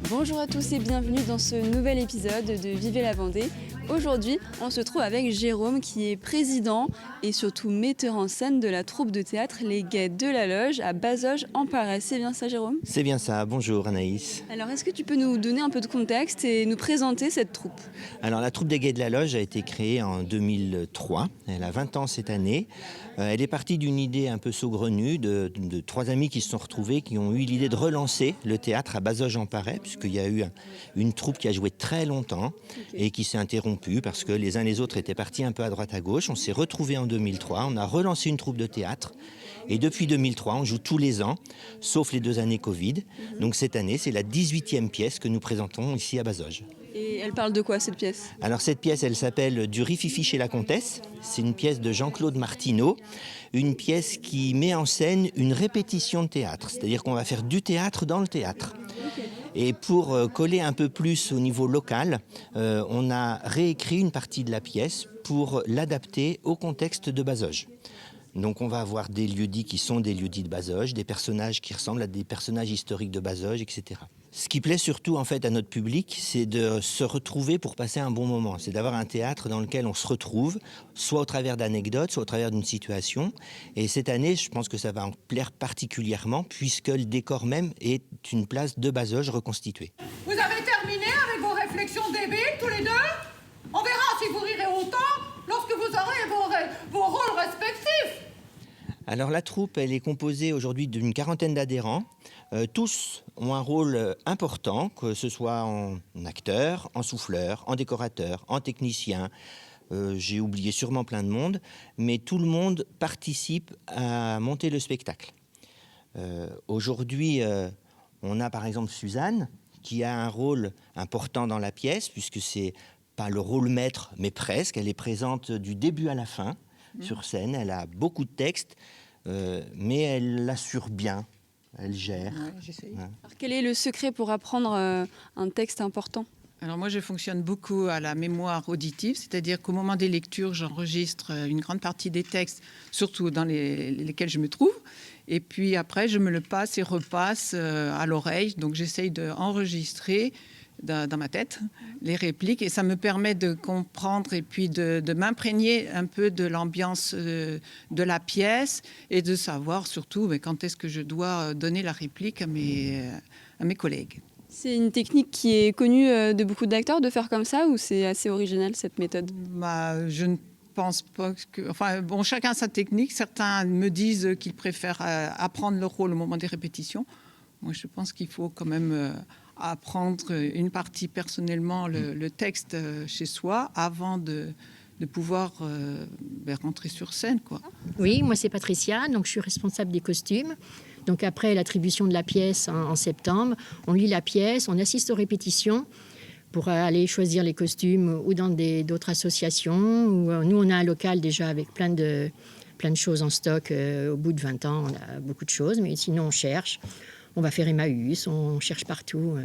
Bonjour à tous et bienvenue dans ce nouvel épisode de Vivez la Vendée. Aujourd'hui, on se trouve avec Jérôme qui est président et surtout metteur en scène de la troupe de théâtre Les Guêtres de la Loge à Bazoges en Parais. C'est bien ça, Jérôme? C'est bien ça, bonjour Anaïs. Alors, est-ce que tu peux nous donner un peu de contexte et nous présenter cette troupe? Alors la troupe des Guêtres de la Loge a été créée en 2003, elle a 20 ans cette année. Elle est partie d'une idée un peu saugrenue de trois amis qui se sont retrouvés, qui ont eu l'idée de relancer le théâtre à Bazoges en Parais, puisqu'il y a eu une troupe qui a joué très longtemps et qui s'est interrompue parce que les uns les autres étaient partis un peu à droite à gauche. On s'est retrouvés en 2003, on a relancé une troupe de théâtre et depuis 2003 on joue tous les ans, sauf les 2 années Covid. Donc cette année c'est la 18e pièce que nous présentons ici à Bazoges. Et elle parle de quoi cette pièce? Alors cette pièce, elle s'appelle Du riz-fifi chez la comtesse. C'est une pièce de Jean-Claude Martineau, une pièce qui met en scène une répétition de théâtre. C'est-à-dire qu'on va faire du théâtre dans le théâtre. Et pour coller un peu plus au niveau local, on a réécrit une partie de la pièce pour l'adapter au contexte de Bazoges. Donc on va avoir des lieux-dits qui sont des lieux-dits de Bazoges, des personnages qui ressemblent à des personnages historiques de Bazoges, etc. Ce qui plaît surtout en fait à notre public, c'est de se retrouver pour passer un bon moment. C'est d'avoir un théâtre dans lequel on se retrouve, soit au travers d'anecdotes, soit au travers d'une situation. Et cette année, je pense que ça va en plaire particulièrement, puisque le décor même est une place de Bazoges reconstituée. Vous avez terminé avec vos réflexions débiles, tous les deux? On verra si vous rirez autant lorsque vous aurez vos rôles respectifs. Alors la troupe, elle est composée aujourd'hui d'une 40aine d'adhérents. Tous ont un rôle important, que ce soit en acteur, en souffleur, en décorateur, en technicien. J'ai oublié sûrement plein de monde, mais tout le monde participe à monter le spectacle. Aujourd'hui, on a par exemple Suzanne, qui a un rôle important dans la pièce, puisque c'est pas le rôle maître, mais presque. Elle est présente du début à la fin sur scène. Elle a beaucoup de textes, mais elle l'assure bien. Elle gère. Ouais, j'essaye. Ouais. Alors, quel est le secret pour apprendre un texte important? Alors moi, je fonctionne beaucoup à la mémoire auditive, c'est-à-dire qu'au moment des lectures, j'enregistre une grande partie des textes, surtout dans lesquels je me trouve. Et puis après, je me le passe et repasse à l'oreille. Donc j'essaye d'enregistrer dans ma tête les répliques et ça me permet de comprendre et puis de m'imprégner un peu de l'ambiance de la pièce et de savoir surtout quand est-ce que je dois donner la réplique à mes collègues. C'est une technique qui est connue de beaucoup d'acteurs de faire comme ça ou c'est assez original cette méthode? Je ne pense pas que... Enfin, bon, chacun a sa technique. Certains me disent qu'ils préfèrent apprendre le rôle au moment des répétitions. Moi, je pense qu'il faut quand même apprendre une partie personnellement, le texte chez soi, avant de pouvoir rentrer sur scène, quoi. Oui, moi c'est Patricia, donc je suis responsable des costumes. Donc après l'attribution de la pièce en septembre, on lit la pièce, on assiste aux répétitions pour aller choisir les costumes ou dans d'autres associations. Nous, on a un local déjà avec plein de choses en stock. Au bout de 20 ans, on a beaucoup de choses, mais sinon on cherche. On va faire Emmaüs, on cherche partout.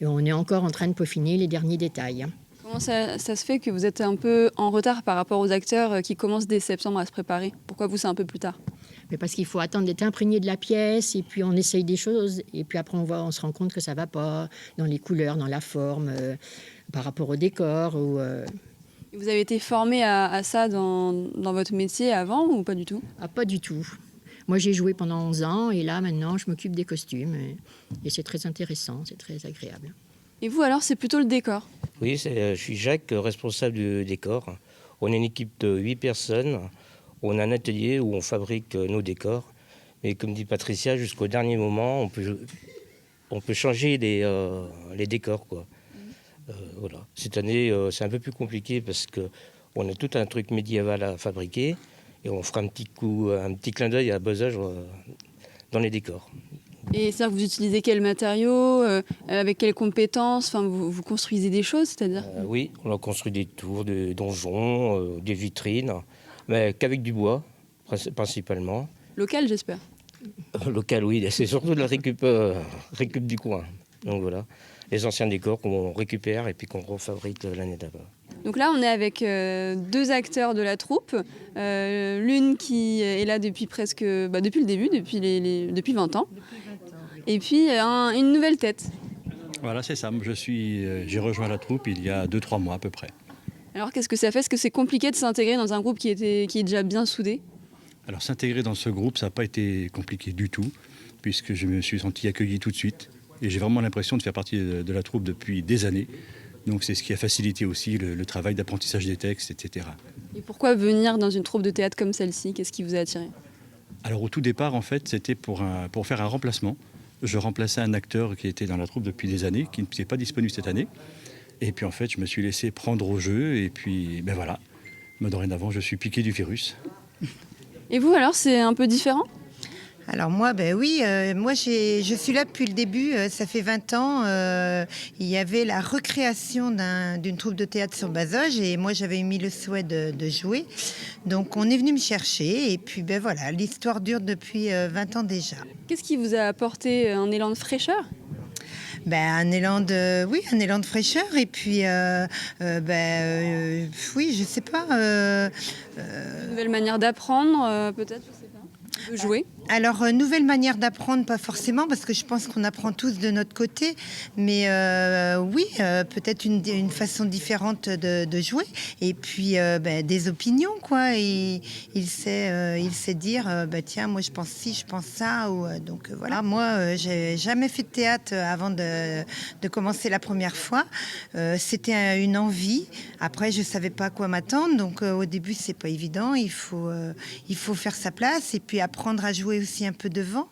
Et on est encore en train de peaufiner les derniers détails. Comment ça se fait que vous êtes un peu en retard par rapport aux acteurs qui commencent dès septembre à se préparer? Pourquoi vous, c'est un peu plus tard? Mais parce qu'il faut attendre d'être imprégné de la pièce, et puis on essaye des choses, et puis après on se rend compte que ça ne va pas dans les couleurs, dans la forme, par rapport au décor. Vous avez été formé à ça dans votre métier avant ou pas du tout? Ah, pas du tout. Moi, j'ai joué pendant 11 ans, et là, maintenant, je m'occupe des costumes, et c'est très intéressant, c'est très agréable. Et vous, alors, c'est plutôt le décor? Oui, je suis Jacques, responsable du décor. On est une équipe de 8 personnes. On a un atelier où on fabrique nos décors. Mais comme dit Patricia, jusqu'au dernier moment, on peut changer les décors, quoi. Voilà. Cette année, c'est un peu plus compliqué parce qu'on a tout un truc médiéval à fabriquer. Et on fera un petit clin d'œil à Bazoges dans les décors. Et c'est-à-dire que vous utilisez quels matériaux, avec quelles compétences? Enfin, vous construisez des choses, c'est-à-dire? Oui, on a construit des tours, des donjons, des vitrines, mais qu'avec du bois, principalement. Local, j'espère. Local, oui, c'est surtout de la récup du coin. Donc voilà, les anciens décors qu'on récupère et puis qu'on refabrique l'année d'avant. Donc là, on est avec 2 acteurs de la troupe. L'une qui est là depuis depuis le début, depuis 20 ans. Et puis une nouvelle tête. Voilà, c'est ça. J'ai rejoint la troupe il y a 2-3 mois à peu près. Alors qu'est-ce que ça fait? Est-ce que c'est compliqué de s'intégrer dans un groupe qui est déjà bien soudé? Alors s'intégrer dans ce groupe, ça n'a pas été compliqué du tout, puisque je me suis senti accueilli tout de suite. Et j'ai vraiment l'impression de faire partie de la troupe depuis des années. Donc c'est ce qui a facilité aussi le travail d'apprentissage des textes, etc. Et pourquoi venir dans une troupe de théâtre comme celle-ci? Qu'est-ce qui vous a attiré? Alors au tout départ, en fait, c'était pour faire un remplacement. Je remplaçais un acteur qui était dans la troupe depuis des années, qui n'était pas disponible cette année. Et puis en fait, je me suis laissé prendre au jeu et puis ben voilà. Dorénavant, je suis piqué du virus. Et vous alors, c'est un peu différent? Alors moi, ben oui, moi je suis là depuis le début, ça fait 20 ans. Il y avait la recréation d'une troupe de théâtre sur Bazoges et moi j'avais émis le souhait de jouer. Donc on est venu me chercher et puis ben voilà, l'histoire dure depuis 20 ans déjà. Qu'est-ce qui vous a apporté un élan de fraîcheur? Un élan de fraîcheur et puis oui, je sais pas. Une nouvelle manière d'apprendre, peut-être, je sais pas. De jouer? Alors, nouvelle manière d'apprendre, pas forcément, parce que je pense qu'on apprend tous de notre côté, mais oui, peut-être une façon différente de jouer, et puis des opinions, quoi. Et il sait dire, tiens, moi je pense ci, je pense ça, donc voilà. Moi, j'ai jamais fait de théâtre avant de commencer la première fois. C'était une envie. Après, je savais pas à quoi m'attendre, donc au début, c'est pas évident. Il faut faire sa place et puis apprendre à jouer aussi un peu devant,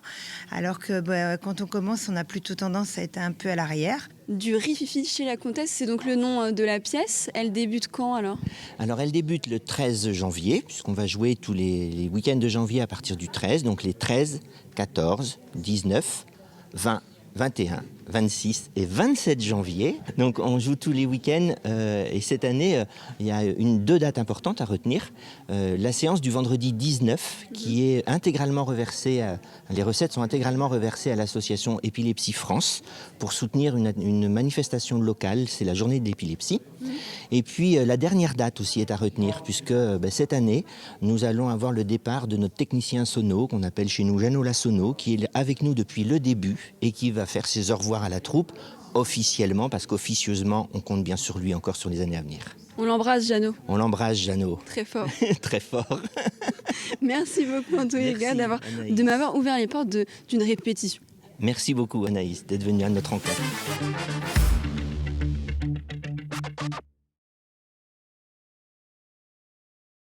alors que quand on commence, on a plutôt tendance à être un peu à l'arrière. Du Rififi chez la Comtesse, c'est donc le nom de la pièce. Elle débute quand alors? Alors elle débute le 13 janvier, puisqu'on va jouer tous les week-ends de janvier à partir du 13, donc les 13, 14, 19, 20, 21, 26 et 27 janvier. Donc on joue tous les week-ends et cette année, il y a deux dates importantes à retenir. La séance du vendredi 19 qui est intégralement reversée, les recettes sont intégralement reversées à l'association Épilepsie France pour soutenir une manifestation locale, c'est la journée de l'épilepsie. Et puis la dernière date aussi est à retenir puisque cette année, nous allons avoir le départ de notre technicien sono qu'on appelle chez nous Jeannot Sono, qui est avec nous depuis le début et qui va faire ses au revoir à la troupe officiellement, parce qu'officieusement, on compte bien sur lui encore sur les années à venir. On l'embrasse, Jeannot. On l'embrasse, Jeannot. Très fort. Très fort. Merci beaucoup, en tous les cas, de m'avoir ouvert les portes d'une répétition. Merci beaucoup, Anaïs, d'être venue à notre rencontre.